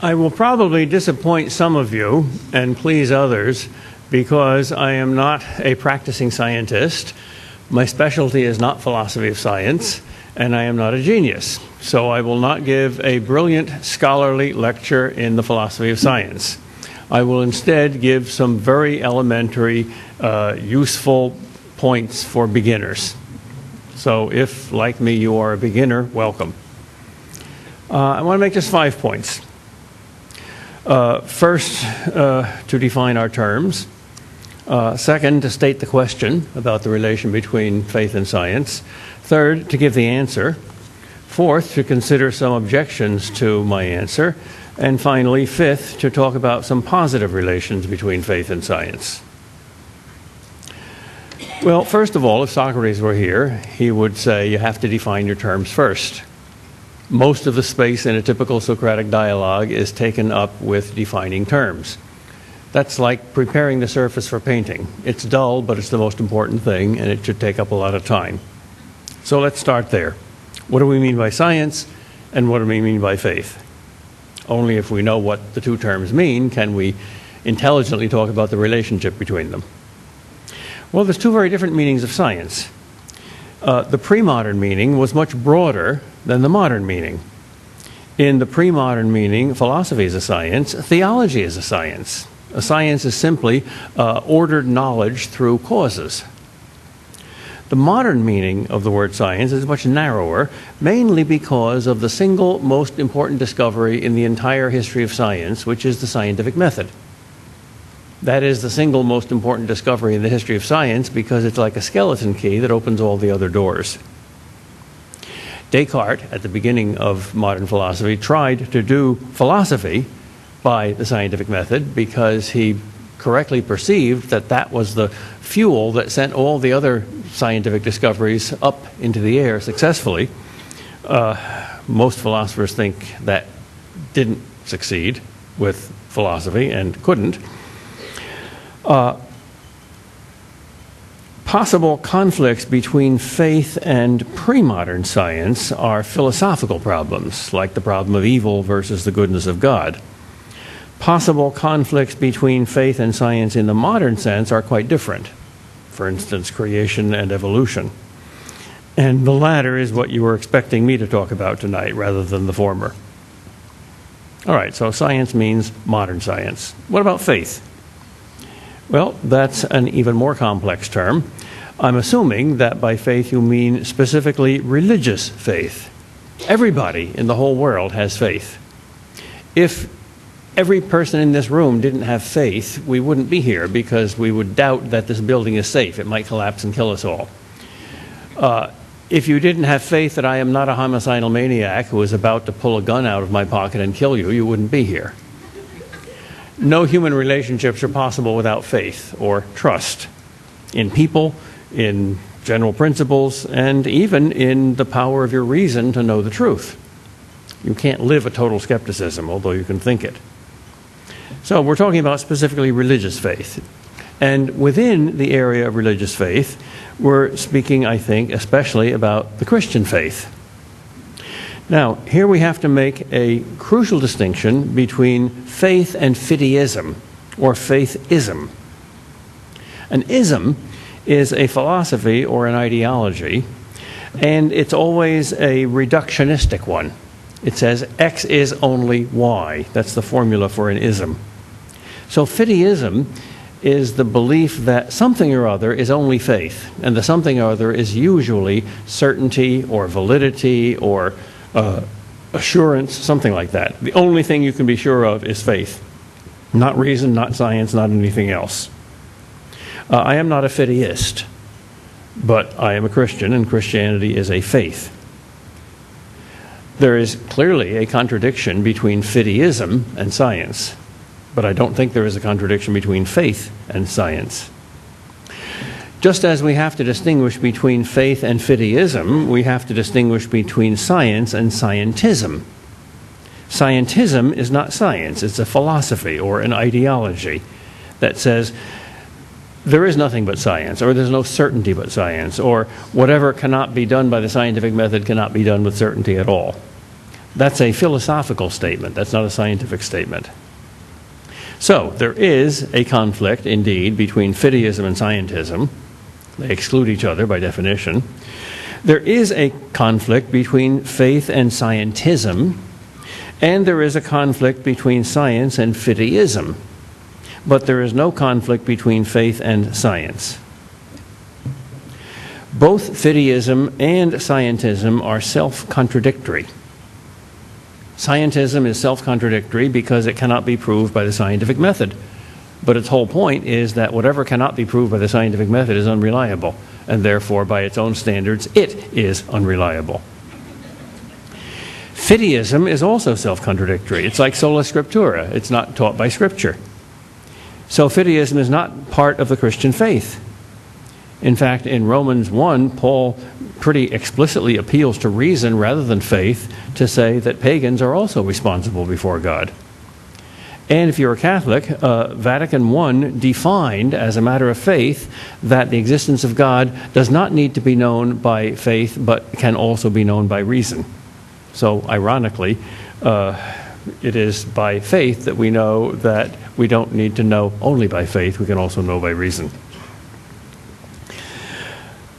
I will probably disappoint some of you and please others because I am not a practicing scientist. My specialty is not philosophy of science, and I am not a genius. So I will not give a brilliant scholarly lecture in the philosophy of science. I will instead give some very elementary, useful points for beginners. So if, like me, you are a beginner, welcome. I want to make just 5 points. First, to define our terms. Second, to state the question about the relation between faith and science. Third, to give the answer. Fourth, to consider some objections to my answer. And finally, fifth, to talk about some positive relations between faith and science. Well, first of all, if Socrates were here, he would say you have to define your terms first. Most of the space in a typical Socratic dialogue is taken up with defining terms. That's like preparing the surface for painting. It's dull, but it's the most important thing, and it should take up a lot of time. So let's start there. What do we mean by science, and what do we mean by faith? Only if we know what the two terms mean can we intelligently talk about the relationship between them. Well, there's two very different meanings of science. The pre-modern meaning was much broader than the modern meaning. In the pre-modern meaning, philosophy is a science, theology is a science. A science is simply ordered knowledge through causes. The modern meaning of the word science is much narrower, mainly because of the single most important discovery in the entire history of science, which is the scientific method. That is the single most important discovery in the history of science because it's like a skeleton key that opens all the other doors. Descartes, at the beginning of modern philosophy, tried to do philosophy by the scientific method because he correctly perceived that that was the fuel that sent all the other scientific discoveries up into the air successfully. Most philosophers think that didn't succeed with philosophy and couldn't. Possible conflicts between faith and pre-modern science are philosophical problems, like the problem of evil versus the goodness of God. Possible conflicts between faith and science in the modern sense are quite different. For instance, creation and evolution. And the latter is what you were expecting me to talk about tonight, rather than the former. All right, so science means modern science. What about faith? Well, that's an even more complex term. I'm assuming that by faith you mean specifically religious faith. Everybody in the whole world has faith. If every person in this room didn't have faith, we wouldn't be here because we would doubt that this building is safe. It might collapse and kill us all. If you didn't have faith that I am not a homicidal maniac who is about to pull a gun out of my pocket and kill you, you wouldn't be here. No human relationships are possible without faith or trust in people, in general principles, and even in the power of your reason to know the truth. You can't live a total skepticism, although you can think it. So we're talking about specifically religious faith. And within the area of religious faith, we're speaking, I think, especially about the Christian faith. Now, here we have to make a crucial distinction between faith and fideism, or faithism. An ism is a philosophy or an ideology, and it's always a reductionistic one. It says X is only Y. That's the formula for an ism. So fideism is the belief that something or other is only faith, and the something or other is usually certainty or validity or assurance, something like that. The only thing you can be sure of is faith. Not reason, not science, not anything else. I am not a fideist, but I am a Christian, and Christianity is a faith. There is clearly a contradiction between fideism and science, but I don't think there is a contradiction between faith and science. Just as we have to distinguish between faith and fideism, we have to distinguish between science and scientism. Scientism is not science, it's a philosophy or an ideology that says there is nothing but science, or there's no certainty but science, or whatever cannot be done by the scientific method cannot be done with certainty at all. That's a philosophical statement. That's not a scientific statement. So there is a conflict, indeed, between fideism and scientism. They exclude each other by definition. There is a conflict between faith and scientism, and there is a conflict between science and fideism. But there is no conflict between faith and science. Both fideism and scientism are self-contradictory. Scientism is self-contradictory because it cannot be proved by the scientific method. But its whole point is that whatever cannot be proved by the scientific method is unreliable, and therefore, by its own standards, it is unreliable. Fideism is also self-contradictory. It's like sola scriptura. It's not taught by Scripture. So fideism is not part of the Christian faith. In fact, in Romans 1, Paul pretty explicitly appeals to reason rather than faith to say that pagans are also responsible before God. And if you're a Catholic, Vatican I defined as a matter of faith that the existence of God does not need to be known by faith, but can also be known by reason. So, ironically, it is by faith that we know that we don't need to know only by faith, we can also know by reason.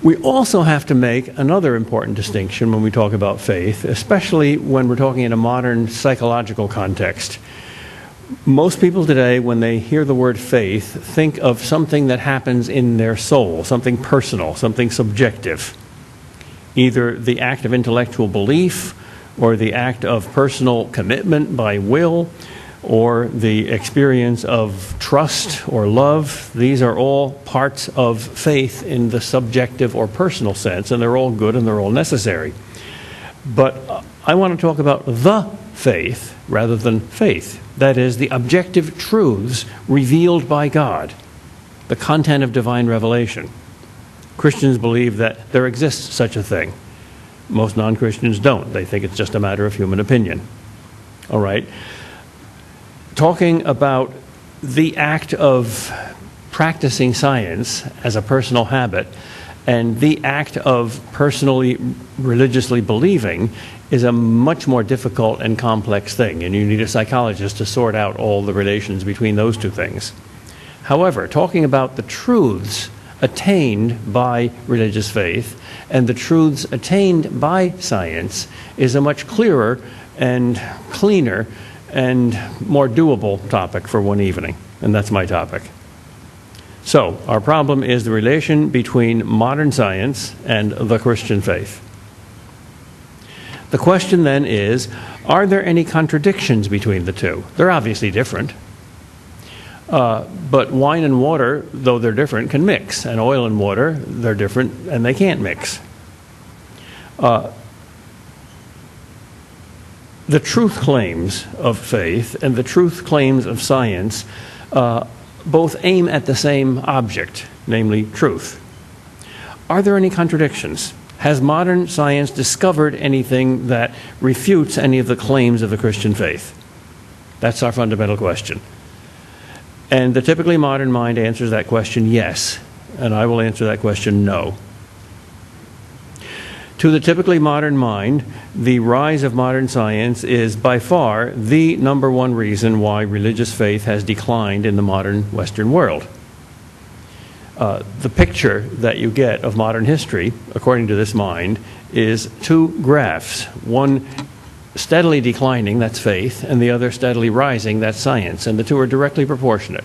We also have to make another important distinction when we talk about faith, especially when we're talking in a modern psychological context. Most people today, when they hear the word faith, think of something that happens in their soul, something personal, something subjective. Either the act of intellectual belief, or the act of personal commitment by will, or the experience of trust or love. These are all parts of faith in the subjective or personal sense, and they're all good and they're all necessary. But I want to talk about the faith rather than faith. That is, the objective truths revealed by God, the content of divine revelation. Christians believe that there exists such a thing. Most non-Christians don't. They think it's just a matter of human opinion. All right? Talking about the act of practicing science as a personal habit and the act of personally, religiously believing is a much more difficult and complex thing, and you need a psychologist to sort out all the relations between those two things. However, talking about the truths attained by religious faith and the truths attained by science is a much clearer and cleaner and more doable topic for one evening, and that's my topic. So, our problem is the relation between modern science and the Christian faith. The question then is, are there any contradictions between the two? They're obviously different. But wine and water, though they're different, can mix. And oil and water, they're different and they can't mix. The truth claims of faith and the truth claims of science both aim at the same object, namely truth. Are there any contradictions? Has modern science discovered anything that refutes any of the claims of the Christian faith? That's our fundamental question. And the typically modern mind answers that question yes, and I will answer that question no. To the typically modern mind, the rise of modern science is by far the number one reason why religious faith has declined in the modern Western world. The picture that you get of modern history, according to this mind, is two graphs. One steadily declining, that's faith, and the other steadily rising, that's science. And the two are directly proportionate.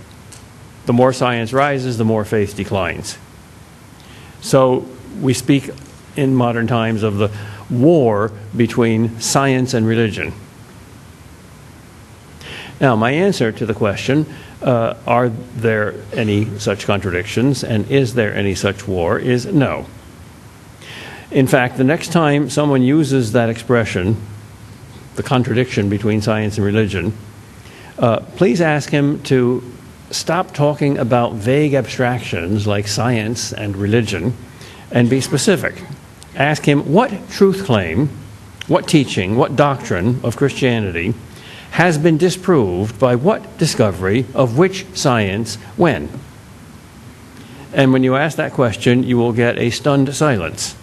The more science rises, the more faith declines. So we speak in modern times of the war between science and religion. Now, my answer to the question, are there any such contradictions and is there any such war, is no. In fact, the next time someone uses that expression, the contradiction between science and religion, please ask him to stop talking about vague abstractions like science and religion and be specific. Ask him what truth claim, what teaching, what doctrine of Christianity has been disproved by what discovery of which science when? And when you ask that question, you will get a stunned silence.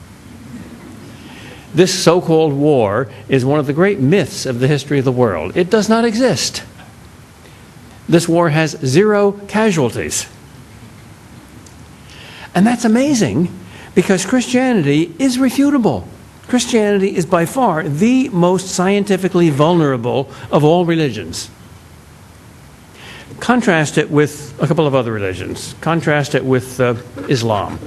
This so-called war is one of the great myths of the history of the world. It does not exist. This war has 0 casualties. And that's amazing because Christianity is refutable. Christianity is by far the most scientifically vulnerable of all religions. Contrast it with a couple of other religions. Contrast it with Islam.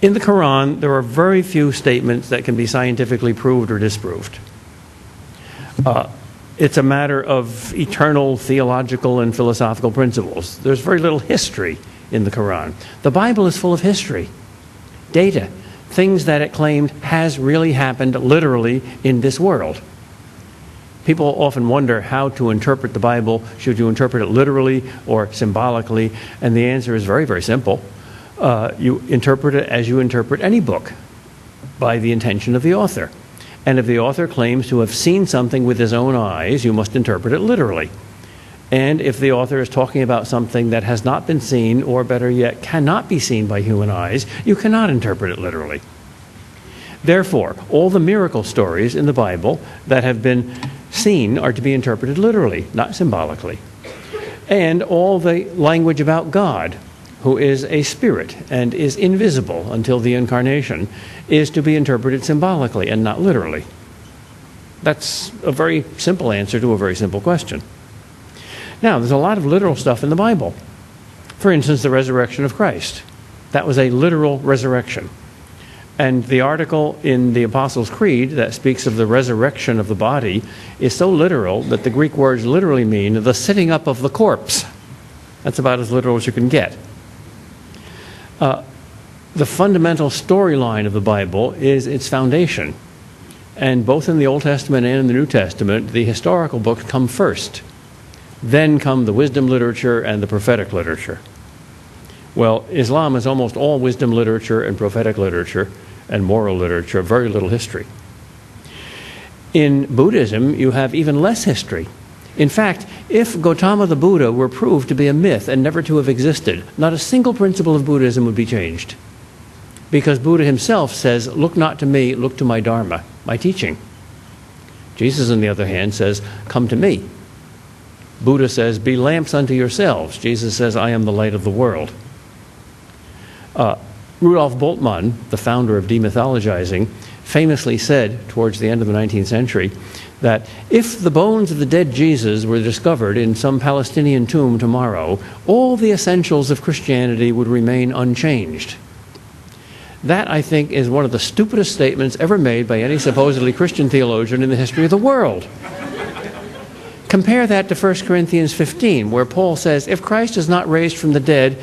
In the Quran, there are very few statements that can be scientifically proved or disproved. It's a matter of eternal theological and philosophical principles. There's very little history in the Quran. The Bible is full of history, data, things that it claimed has really happened literally in this world. People often wonder how to interpret the Bible. Should you interpret it literally or symbolically? And the answer is very, very simple. You interpret it as you interpret any book, by the intention of the author. And if the author claims to have seen something with his own eyes, you must interpret it literally. And if the author is talking about something that has not been seen, or better yet, cannot be seen by human eyes, you cannot interpret it literally. Therefore, all the miracle stories in the Bible that have been seen are to be interpreted literally, not symbolically. And all the language about God, who is a spirit and is invisible until the incarnation, is to be interpreted symbolically and not literally. That's a very simple answer to a very simple question. Now, there's a lot of literal stuff in the Bible. For instance, the resurrection of Christ. That was a literal resurrection. And the article in the Apostles' Creed that speaks of the resurrection of the body is so literal that the Greek words literally mean the sitting up of the corpse. That's about as literal as you can get. The fundamental storyline of the Bible is its foundation. And both in the Old Testament and in the New Testament, the historical books come first. Then come the wisdom literature and the prophetic literature. Well, Islam is almost all wisdom literature and prophetic literature and moral literature, very little history. In Buddhism, you have even less history. In fact, if Gautama the Buddha were proved to be a myth and never to have existed, not a single principle of Buddhism would be changed. Because Buddha himself says, "Look not to me, look to my Dharma," my teaching. Jesus, on the other hand, says, "Come to me." Buddha says, "Be lamps unto yourselves." Jesus says, "I am the light of the world." Rudolf Bultmann, the founder of demythologizing, famously said towards the end of the 19th century that if the bones of the dead Jesus were discovered in some Palestinian tomb tomorrow, all the essentials of Christianity would remain unchanged. That, I think, is one of the stupidest statements ever made by any supposedly Christian theologian in the history of the world. Compare that to 1 Corinthians 15, where Paul says, if Christ is not raised from the dead,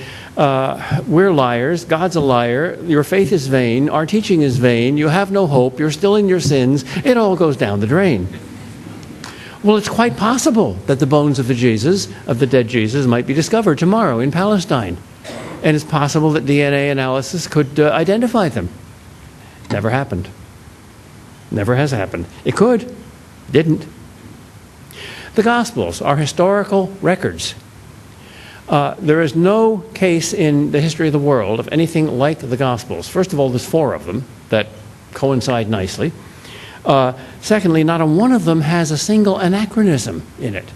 we're liars, God's a liar, your faith is vain, our teaching is vain, you have no hope, you're still in your sins, it all goes down the drain. Well, it's quite possible that the bones of the dead Jesus, might be discovered tomorrow in Palestine. And it's possible that DNA analysis could identify them. Never happened. Never has happened. It could. Didn't. The Gospels are historical records. There is no case in the history of the world of anything like the Gospels. First of all, there's 4 of them that coincide nicely. Secondly, not a one of them has a single anachronism in it.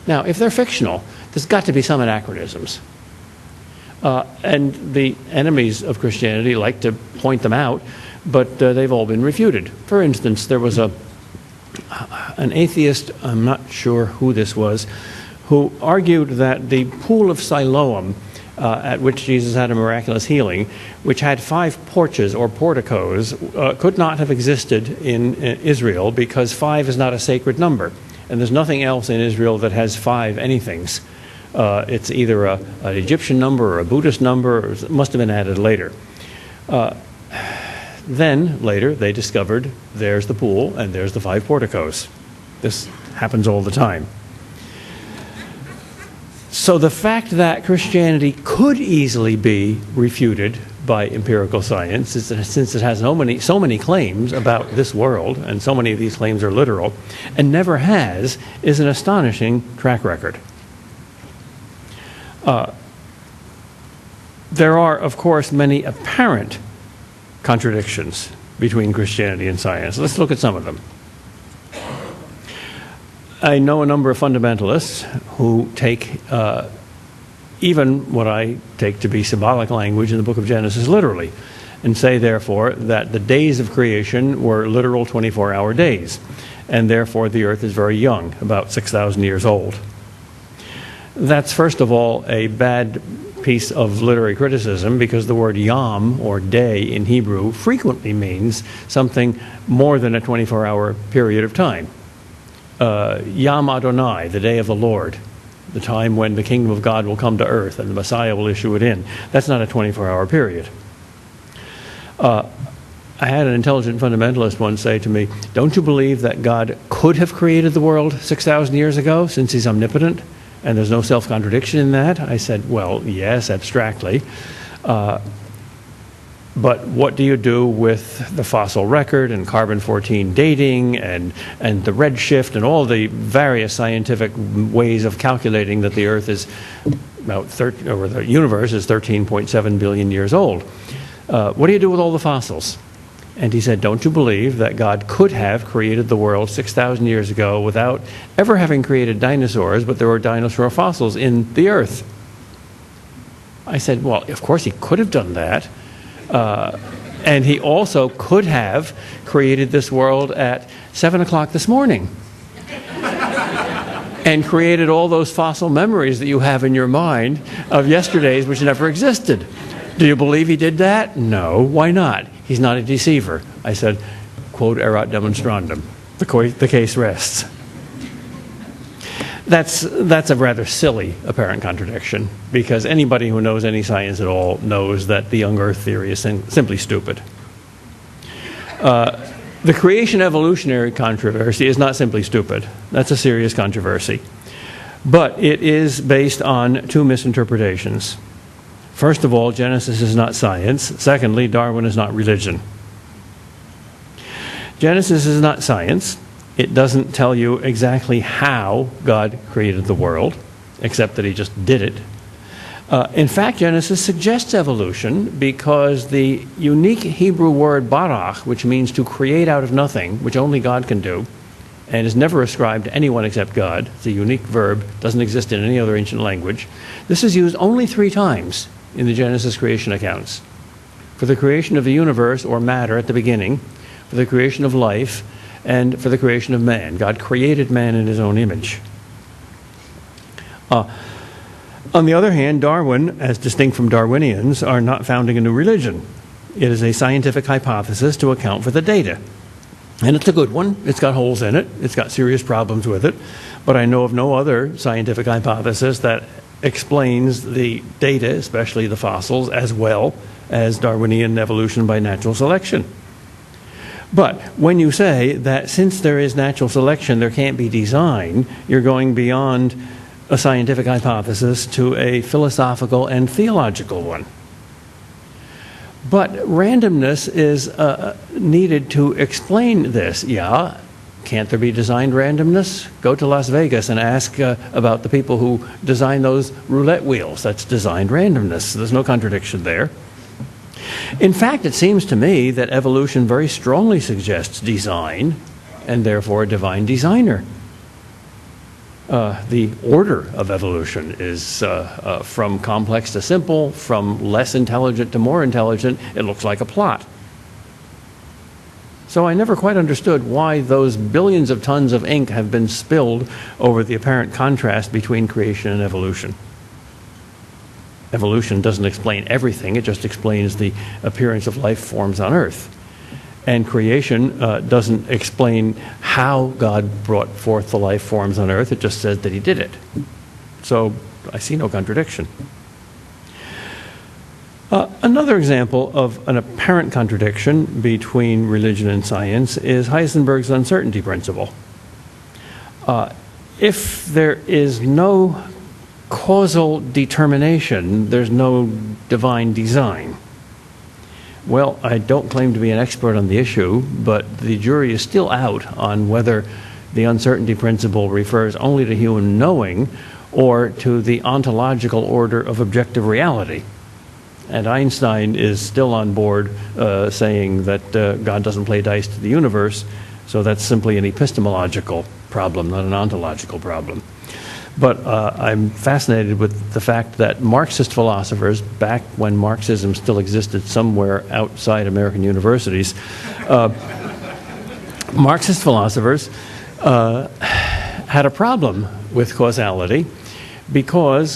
Now, if they're fictional, there's got to be some anachronisms. And the enemies of Christianity like to point them out, but they've all been refuted. For instance, there was an atheist, I'm not sure who this was, who argued that the pool of Siloam, at which Jesus had a miraculous healing, which had 5 porches or porticos, could not have existed in Israel because 5 is not a sacred number. And there's nothing else in Israel that has 5 anythings. It's either an Egyptian number or a Buddhist number, or it must have been added later. Then, later, they discovered there's the pool and there's the 5 porticos. This happens all the time. So the fact that Christianity could easily be refuted by empirical science, since it has so many claims about this world, and so many of these claims are literal, and never has, is an astonishing track record. There are, of course, many apparent contradictions between Christianity and science. Let's look at some of them. I know a number of fundamentalists who take even what I take to be symbolic language in the book of Genesis literally, and say, therefore, that the days of creation were literal 24-hour days, and therefore the earth is very young, about 6,000 years old. That's, first of all, a bad piece of literary criticism, because the word yom, or day in Hebrew, frequently means something more than a 24-hour period of time. Yom Adonai, the day of the Lord, the time when the kingdom of God will come to earth and the Messiah will issue it in. That's not a 24-hour period. I had an intelligent fundamentalist once say to me, don't you believe that God could have created the world 6,000 years ago, since he's omnipotent, and there's no self-contradiction in that? I said, well, yes, abstractly. But what do you do with the fossil record and carbon-14 dating and the redshift and all the various scientific ways of calculating that the Earth is about or the universe is 13.7 billion years old? What do you do with all the fossils? And he said, don't you believe that God could have created the world 6,000 years ago without ever having created dinosaurs, but there were dinosaur fossils in the Earth? I said, well, of course he could have done that. And he also could have created this world at 7 o'clock this morning and created all those fossil memories that you have in your mind of yesterdays which never existed. Do you believe he did that? No. Why not? He's not a deceiver. I said, quod erat demonstrandum. The case rests. That's a rather silly apparent contradiction, because anybody who knows any science at all knows that the young Earth theory is simply stupid. The creation evolutionary controversy is not simply stupid. That's a serious controversy. But it is based on two misinterpretations. First of all, Genesis is not science. Secondly, Darwin is not religion. Genesis is not science. It doesn't tell you exactly how God created the world, except that he just did it. In fact, Genesis suggests evolution because the unique Hebrew word barach, which means to create out of nothing, which only God can do, and is never ascribed to anyone except God. It's a unique verb, doesn't exist in any other ancient language. This is used only 3 times in the Genesis creation accounts. For the creation of the universe, or matter, at the beginning, for the creation of life, and for the creation of man. God created man in his own image. On the other hand, Darwin, as distinct from Darwinians, are not founding a new religion. It is a scientific hypothesis to account for the data. And it's a good one. It's got holes in it. It's got serious problems with it. But I know of no other scientific hypothesis that explains the data, especially the fossils, as well as Darwinian evolution by natural selection. But when you say that since there is natural selection, there can't be design, you're going beyond a scientific hypothesis to a philosophical and theological one. But randomness is needed to explain this. Yeah, can't there be designed randomness? Go to Las Vegas and ask about the people who design those roulette wheels. That's designed randomness. There's no contradiction there. In fact, it seems to me that evolution very strongly suggests design, and therefore a divine designer. The order of evolution is from complex to simple, from less intelligent to more intelligent. It looks like a plot. So I never quite understood why those billions of tons of ink have been spilled over the apparent contrast between creation and evolution. Evolution doesn't explain everything, it just explains the appearance of life forms on Earth. And creation doesn't explain how God brought forth the life forms on Earth, it just says that he did it. So I see no contradiction. Another example of an apparent contradiction between religion and science is Heisenberg's uncertainty principle. If there is no causal determination, there's no divine design. Well, I don't claim to be an expert on the issue, but the jury is still out on whether the uncertainty principle refers only to human knowing or to the ontological order of objective reality. And Einstein is still on board saying that God doesn't play dice to the universe, so that's simply an epistemological problem, not an ontological problem. But I'm fascinated with the fact that Marxist philosophers, back when Marxism still existed somewhere outside American universities, Marxist philosophers had a problem with causality because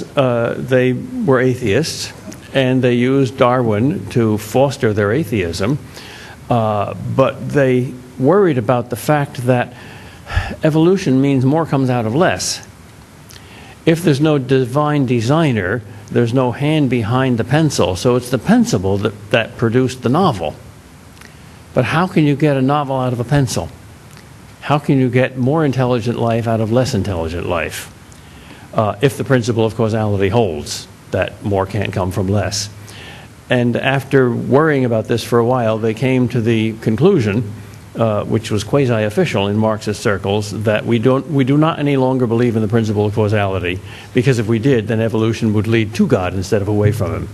they were atheists and they used Darwin to foster their atheism, but they worried about the fact that evolution means more comes out of less. If there's no divine designer, there's no hand behind the pencil, so it's the pencil that produced the novel. But how can you get a novel out of a pencil? How can you get more intelligent life out of less intelligent life? If the principle of causality holds, that more can't come from less. And after worrying about this for a while, they came to the conclusion, which was quasi-official in Marxist circles, that we do not any longer believe in the principle of causality, because if we did, then evolution would lead to God instead of away from him.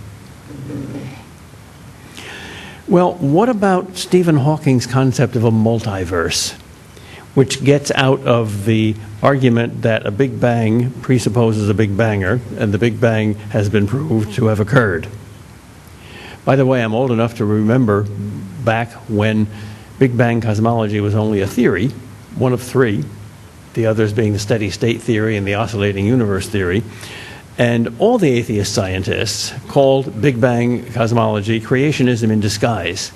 Well, what about Stephen Hawking's concept of a multiverse, which gets out of the argument that a Big Bang presupposes a Big Banger, and the Big Bang has been proved to have occurred? By the way, I'm old enough to remember back when Big Bang cosmology was only a theory, one of three, the others being the steady state theory and the oscillating universe theory. And all the atheist scientists called Big Bang cosmology creationism in disguise.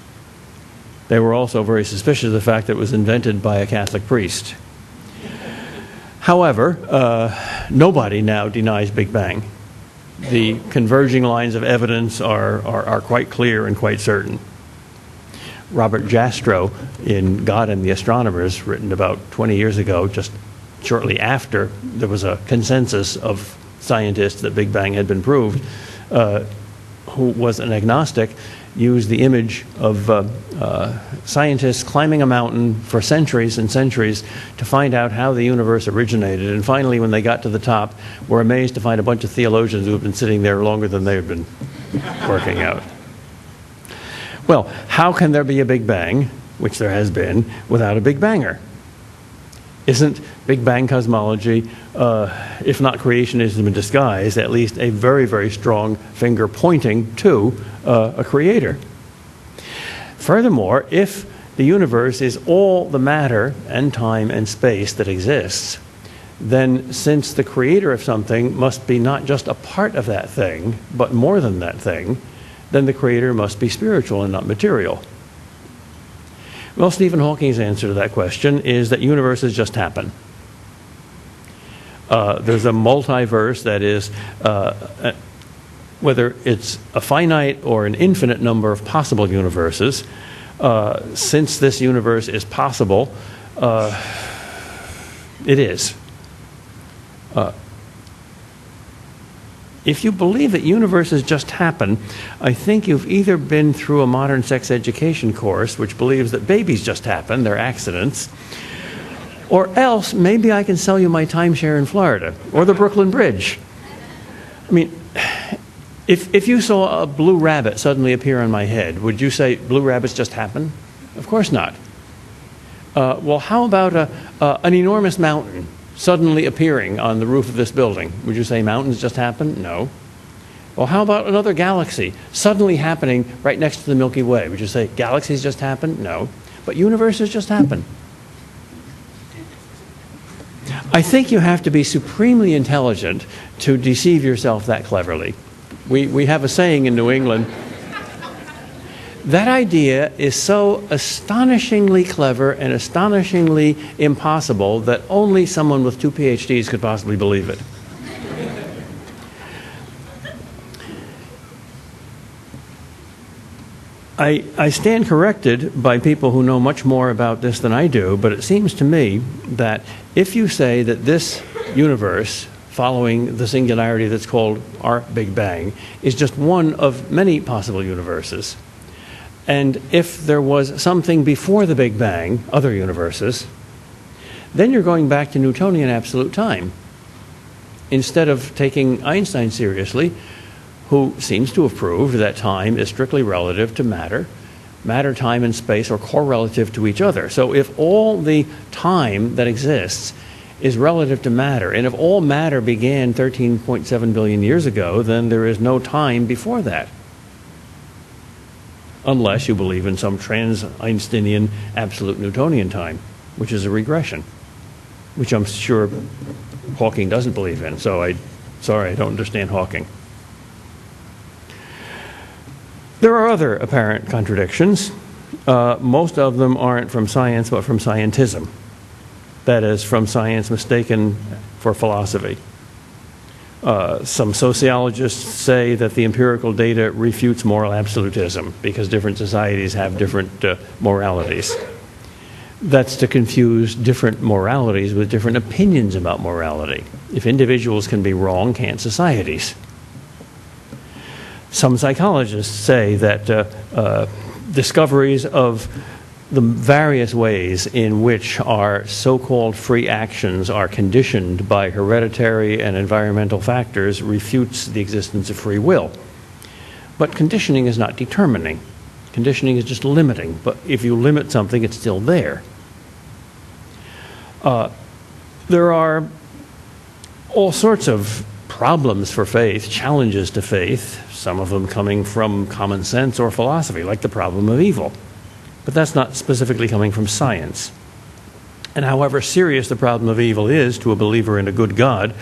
They were also very suspicious of the fact that it was invented by a Catholic priest. However, nobody now denies Big Bang. The converging lines of evidence are quite clear and quite certain. Robert Jastrow, in God and the Astronomers, written about 20 years ago, just shortly after there was a consensus of scientists that Big Bang had been proved, who was an agnostic, used the image of scientists climbing a mountain for centuries and centuries to find out how the universe originated. And finally, when they got to the top, were amazed to find a bunch of theologians who had been sitting there longer than they had been working out. Well, how can there be a Big Bang, which there has been, without a Big Banger? Isn't Big Bang cosmology, if not creationism in disguise, at least a very, very strong finger pointing to a creator? Furthermore, if the universe is all the matter and time and space that exists, then since the creator of something must be not just a part of that thing, but more than that thing, then the creator must be spiritual and not material. Well, Stephen Hawking's answer to that question is that universes just happen. There's a multiverse, that is, whether it's a finite or an infinite number of possible universes. Since this universe is possible, it is. If you believe that universes just happen, I think you've either been through a modern sex education course, which believes that babies just happen, they're accidents, or else maybe I can sell you my timeshare in Florida, or the Brooklyn Bridge. I mean, if you saw a blue rabbit suddenly appear on my head, would you say blue rabbits just happen? Of course not. Well, how about an enormous mountain suddenly appearing on the roof of this building? Would you say mountains just happen? No. Well, how about another galaxy suddenly happening right next to the Milky Way? Would you say galaxies just happen? No. But universes just happen. I think you have to be supremely intelligent to deceive yourself that cleverly. We have a saying in New England, that idea is so astonishingly clever and astonishingly impossible that only someone with 2 PhDs could possibly believe it. I stand corrected by people who know much more about this than I do, but it seems to me that if you say that this universe, following the singularity that's called our Big Bang, is just one of many possible universes, and if there was something before the Big Bang, other universes, then you're going back to Newtonian absolute time. Instead of taking Einstein seriously, who seems to have proved that time is strictly relative to matter. Matter, time, and space are correlative to each other. So if all the time that exists is relative to matter, and if all matter began 13.7 billion years ago, then there is no time before that. Unless you believe in some trans-Einsteinian absolute Newtonian time, which is a regression, which I'm sure Hawking doesn't believe in. So sorry, I don't understand Hawking. There are other apparent contradictions. Most of them aren't from science, but from scientism. That is, from science mistaken for philosophy. Some sociologists say that the empirical data refutes moral absolutism because different societies have different moralities. That's to confuse different moralities with different opinions about morality. If individuals can be wrong, can't societies? Some psychologists say that discoveries of the various ways in which our so-called free actions are conditioned by hereditary and environmental factors refutes the existence of free will. But conditioning is not determining. Conditioning is just limiting. But if you limit something, it's still there. There are all sorts of problems for faith, challenges to faith, some of them coming from common sense or philosophy, like the problem of evil. But that's not specifically coming from science. And however serious the problem of evil is to a believer in a good God,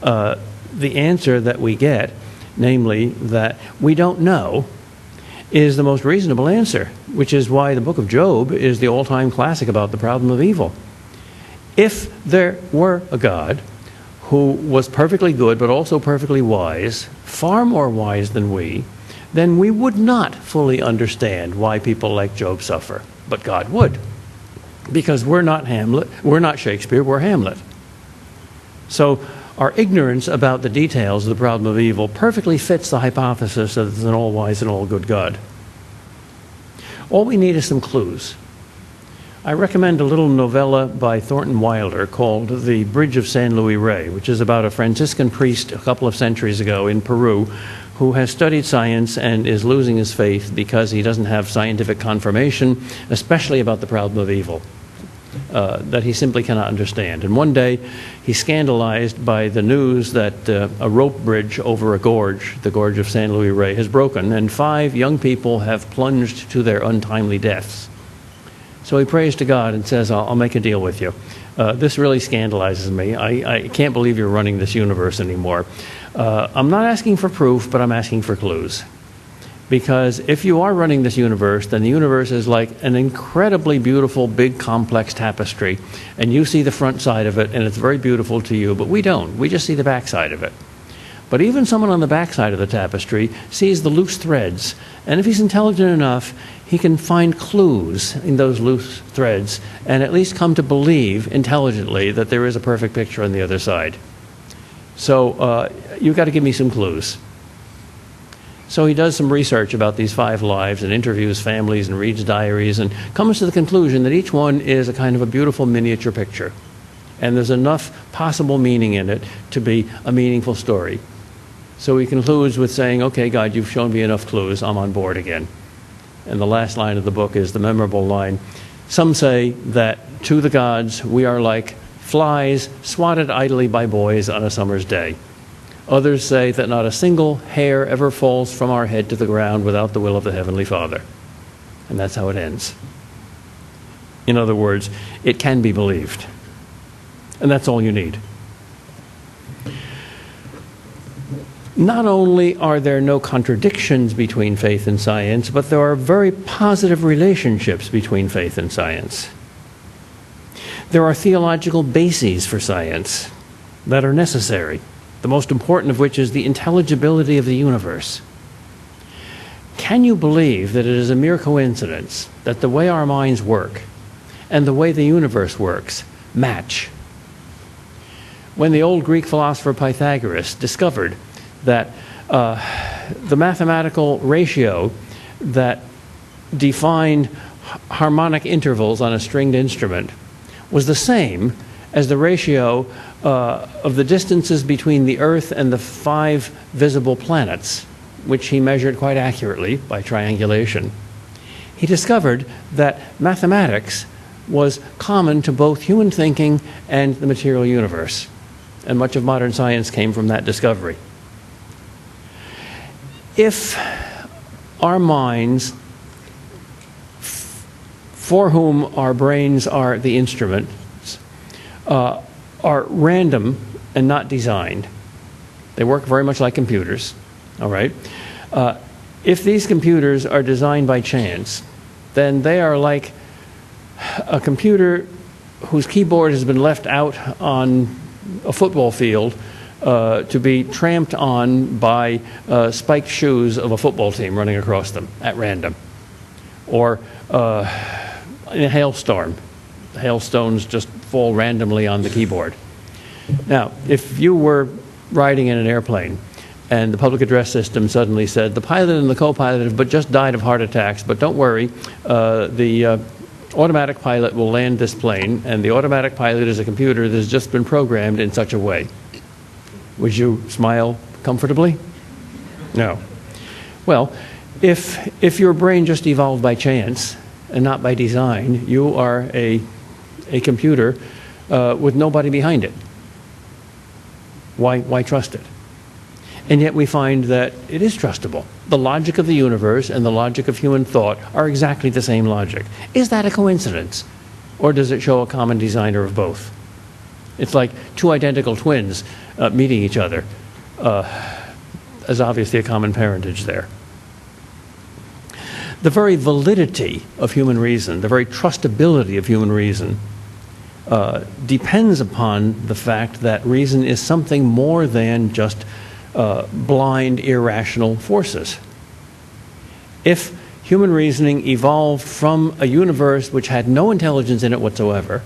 the answer that we get, namely that we don't know, is the most reasonable answer, which is why the book of Job is the all-time classic about the problem of evil. If there were a God who was perfectly good but also perfectly wise, far more wise than we, then we would not fully understand why people like Job suffer. But God would. Because we're not Hamlet, we're not Shakespeare, we're Hamlet. So our ignorance about the details of the problem of evil perfectly fits the hypothesis that there's an all-wise and all-good God. All we need is some clues. I recommend a little novella by Thornton Wilder called The Bridge of San Luis Rey, which is about a Franciscan priest a couple of centuries ago in Peru who has studied science and is losing his faith because he doesn't have scientific confirmation, especially about the problem of evil, that he simply cannot understand. And one day, he's scandalized by the news that a rope bridge over a gorge, the gorge of San Luis Rey, has broken, and 5 young people have plunged to their untimely deaths. So he prays to God and says, I'll make a deal with you. This really scandalizes me. I can't believe you're running this universe anymore. I'm not asking for proof, but I'm asking for clues. Because if you are running this universe, then the universe is like an incredibly beautiful, big, complex tapestry. And you see the front side of it, and it's very beautiful to you, but we don't. We just see the back side of it. But even someone on the back side of the tapestry sees the loose threads. And if he's intelligent enough, he can find clues in those loose threads and at least come to believe intelligently that there is a perfect picture on the other side. So you've got to give me some clues. So he does some research about these 5 lives and interviews families and reads diaries and comes to the conclusion that each one is a kind of a beautiful miniature picture. And there's enough possible meaning in it to be a meaningful story. So he concludes with saying, okay, God, you've shown me enough clues, I'm on board again. And the last line of the book is the memorable line. Some say that to the gods we are like flies swatted idly by boys on a summer's day. Others say that not a single hair ever falls from our head to the ground without the will of the Heavenly Father. And that's how it ends. In other words, it can be believed. And that's all you need. Not only are there no contradictions between faith and science, but there are very positive relationships between faith and science. There are theological bases for science that are necessary, the most important of which is the intelligibility of the universe. Can you believe that it is a mere coincidence that the way our minds work and the way the universe works match? When the old Greek philosopher Pythagoras discovered that the mathematical ratio that defined harmonic intervals on a stringed instrument was the same as the ratio of the distances between the Earth and the 5 visible planets which he measured quite accurately by triangulation, he discovered that mathematics was common to both human thinking and the material universe. And much of modern science came from that discovery. If our minds, for whom our brains are the instruments, are random and not designed, they work very much like computers, all right? If these computers are designed by chance, then they are like a computer whose keyboard has been left out on a football field to be tramped on by spiked shoes of a football team running across them at random. Or in a hailstorm, the hailstones just fall randomly on the keyboard. Now, if you were riding in an airplane and the public address system suddenly said, the pilot and the co-pilot have just died of heart attacks, but don't worry, the automatic pilot will land this plane, and the automatic pilot is a computer that has just been programmed in such a way. Would you smile comfortably? No. Well, if your brain just evolved by chance and not by design, you are a computer with nobody behind it. Why trust it? And yet we find that it is trustable. The logic of the universe and the logic of human thought are exactly the same logic. Is that a coincidence? Or does it show a common designer of both? It's like two identical twins meeting each other. There's obviously a common parentage there. The very validity of human reason, the very trustability of human reason, depends upon the fact that reason is something more than just blind, irrational forces. If human reasoning evolved from a universe which had no intelligence in it whatsoever,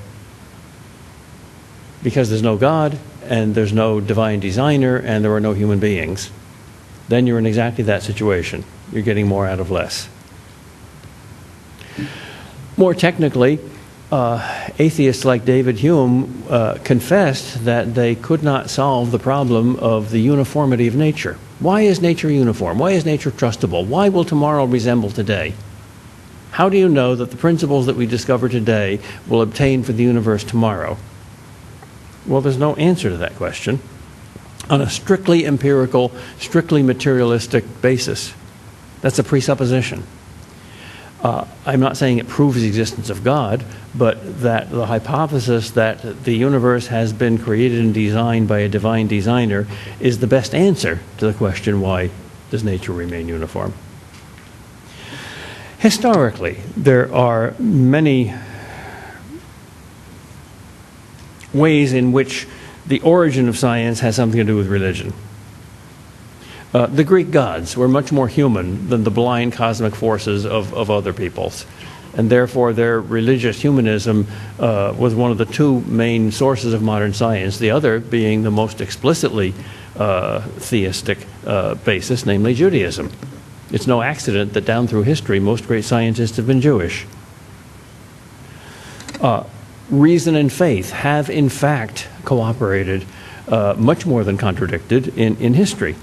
because there's no God, and there's no divine designer, and there are no human beings, then you're in exactly that situation. You're getting more out of less. More technically, atheists like David Hume confessed that they could not solve the problem of the uniformity of nature. Why is nature uniform? Why is nature trustable? Why will tomorrow resemble today? How do you know that the principles that we discover today will obtain for the universe tomorrow? Well, there's no answer to that question on a strictly empirical, strictly materialistic basis. That's a presupposition. I'm not saying it proves the existence of God, but that the hypothesis that the universe has been created and designed by a divine designer is the best answer to the question, why does nature remain uniform? Historically, there are many ways in which the origin of science has something to do with religion. The Greek gods were much more human than the blind cosmic forces of other peoples. And therefore, their religious humanism was one of the two main sources of modern science, the other being the most explicitly theistic basis, namely Judaism. It's no accident that down through history, most great scientists have been Jewish. Reason and faith have, in fact, cooperated much more than contradicted in history.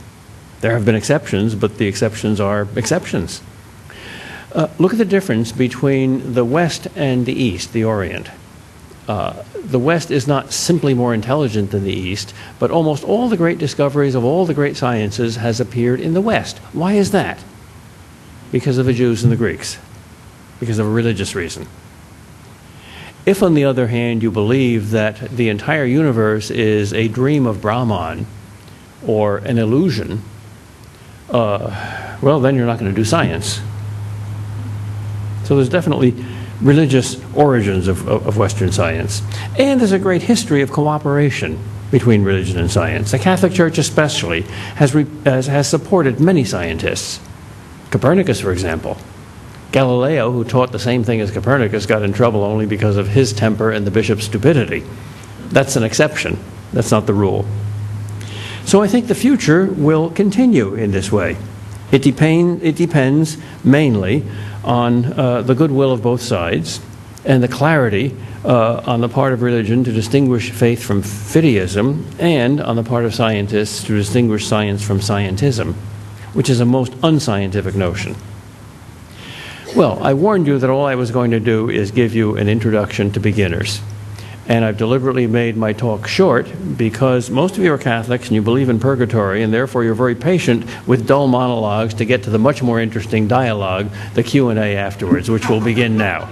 There have been exceptions, but the exceptions are exceptions. Look at the difference between the West and the East, the Orient. The West is not simply more intelligent than the East, but almost all the great discoveries of all the great sciences has appeared in the West. Why is that? Because of the Jews and the Greeks, because of a religious reason. If, on the other hand, you believe that the entire universe is a dream of Brahman or an illusion, well, then you're not going to do science. So there's definitely religious origins of Western science. And there's a great history of cooperation between religion and science. The Catholic Church especially has supported many scientists. Copernicus, for example. Galileo, who taught the same thing as Copernicus, got in trouble only because of his temper and the bishop's stupidity. That's an exception. That's not the rule. So I think the future will continue in this way. It depends mainly on the goodwill of both sides and the clarity on the part of religion to distinguish faith from fideism, and on the part of scientists to distinguish science from scientism. which is a most unscientific notion. Well, I warned you that all I was going to do is give you an introduction to beginners. And I've deliberately made my talk short because most of you are Catholics and you believe in purgatory, and therefore you're very patient with dull monologues to get to the much more interesting dialogue, the Q&A afterwards, which will begin now.